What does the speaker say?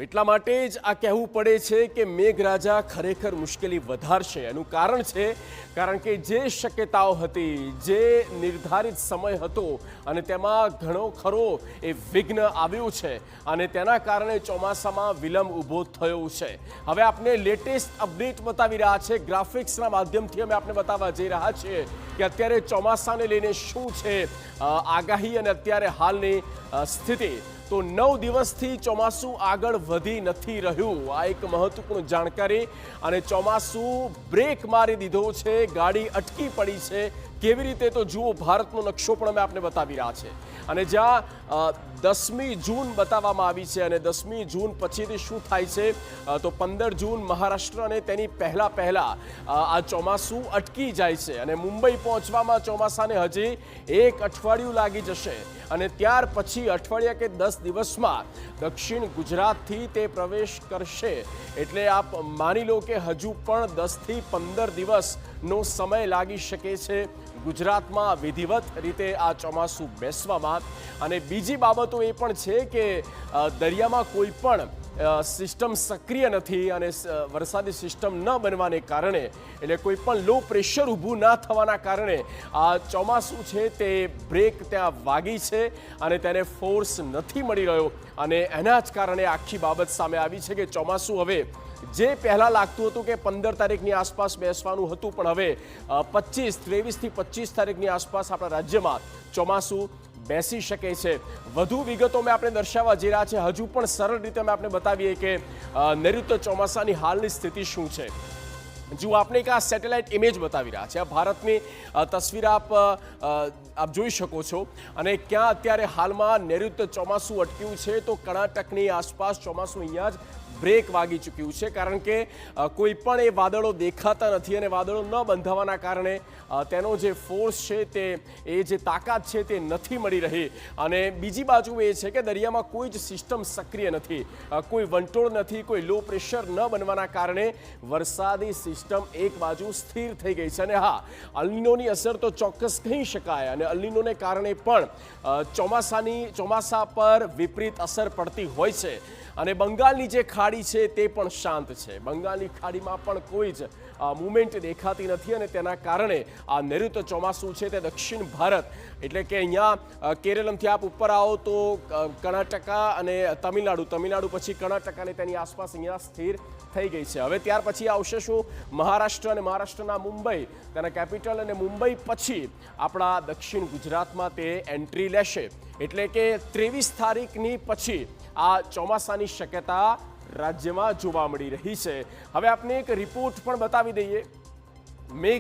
એટલા માટે જ આ કહેવું પડે છે કે મેઘરાજા ખરેખર મુશ્કેલી વધારશે। એનું કારણ છે કારણ કે જે શક્યતાઓ હતી, જે નિર્ધારિત સમય હતો અને તેમાં ઘણો ખરો એ વિઘ્ન આવ્યું છે અને તેના કારણે ચોમાસામાં વિલંબ ઊભો થયો છે। હવે આપને લેટેસ્ટ અપડેટ બતાવી રહ્યા છે, ગ્રાફિક્સના માધ્યમથી અમે આપને બતાવવા જઈ રહ્યા છીએ કે અત્યારે ચોમાસાને લઈને શું છે આગાહી અને અત્યારે હાલની સ્થિતિ। તો 9 દિવસથી ચોમાસું આગળ વધી નથી રહ્યું, આ એક મહત્વપૂર્ણ જાણકારી। અને ચોમાસું બ્રેક મારી દીધો છે, ગાડી અટકી પડી છે। કેવી રીતે તો જુઓ, ભારતનો નકશો પણ અમે આપને બતાવી રહ્યા છે અને જ્યાં 10મી જૂન બતાવવામાં આવી છે અને 10મી જૂન પછીથી શું થાય છે તો 15 જૂન મહારાષ્ટ્ર અને તેની પહેલા આ ચોમાસું અટકી જાય છે અને મુંબઈ પહોંચવામાં ચોમાસાને હજી એક અઠવાડિયું લાગી જશે અને ત્યાર પછી અઠવાડિયા કે 10 દિવસમાં દક્ષિણ ગુજરાતથી તે પ્રવેશ કરશે। એટલે આપ માની લો કે હજુ પણ 10થી 15 દિવસનો સમય લાગી શકે છે ગુજરાતમાં વિધિવત રીતે આ ચોમાસું બેસવામાં। અને બીજી બાબતો એ પણ છે કે દરિયામાં કોઈ પણ સિસ્ટમ સક્રિય નથી અને વરસાદી સિસ્ટમ ન બનવાને કારણે, એટલે કોઈ પણ લો પ્રેશર ઊભું ના થવાના કારણે આ ચોમાસું છે તે બ્રેક ત્યાં વાગી છે અને તેને ફોર્સ નથી મળી રહ્યો અને એના જ કારણે આખી બાબત સામે આવી છે કે ચોમાસું હવે જે પહેલાં લાગતું હતું કે 15 તારીખની આસપાસ બેસવાનું હતું, પણ હવે 23થી 25 તારીખની આસપાસ આપણા રાજ્યમાં ચોમાસું બેસી શકે છે। વધુ વિગતો મેં આપણે દર્શાવવા જઈ રહ્યા છે। હજુ પણ સરળ રીતે અમે આપણે બતાવીએ કે નૈઋત્ય ચોમાસાની હાલની સ્થિતિ શું છે। જો આપણે એક આ સેટેલાઇટ ઇમેજ બતાવી રહ્યા છે, આ ભારતની તસવીર આપ જોઈ શકો છો અને ક્યાં અત્યારે હાલમાં નૈઋત્ય ચોમાસું અટક્યું છે તો કર્ણાટકની આસપાસ ચોમાસું અહીંયા જ બ્રેક વાગી ચૂક્યું છે કારણ કે કોઈ પણ એ વાદળો દેખાતા નથી અને વાદળો ન બંધાવાના કારણે તેનો જે ફોર્સ છે તે એ જે તાકાત છે તે નથી મળી રહી। અને બીજી બાજુ એ છે કે દરિયામાં કોઈ જ સિસ્ટમ સક્રિય નથી, કોઈ વંટોળ નથી, કોઈ લો પ્રેશર ન બનવાના કારણે વરસાદી સિસ્ટમ એક બાજુ સ્થિર થઈ ગઈ છે। અને હા, અલ્નિનોની અસર તો ચોક્કસ કહી શકાય અને અલ્નિનોને કારણે પણ ચોમાસા પર વિપરીત અસર પડતી હોય છે અને બંગાળની જે ખાડી છે તે પણ શાંત છે। બંગાળની ખાડીમાં પણ કોઈ જ મૂવમેન્ટ દેખાતી નથી અને તેના કારણે આ નૈઋત્ય ચોમાસું છે તે દક્ષિણ ભારત, એટલે કે અહીંયા કેરળથી આપ ઉપર આવો તો કર્ણાટકા અને તમિલનાડુ પછી કર્ણાટક અને તેની આસપાસ અહીંયા સ્થિર થઈ ગઈ છે। હવે ત્યાર પછી આવશે શું મહારાષ્ટ્ર અને મહારાષ્ટ્રના મુંબઈ, તેના કેપિટલ અને મુંબઈ પછી આપણા દક્ષિણ ગુજરાતમાં તે એન્ટ્રી લેશે। એટલે કે 23 તારીખની પછી આ ચોમાસાની શક્યતા રાજ્યમાં જોવા મળી રહી છે। હવે આપને એક રિપોર્ટ પણ બતાવી દઈએ। મેઘ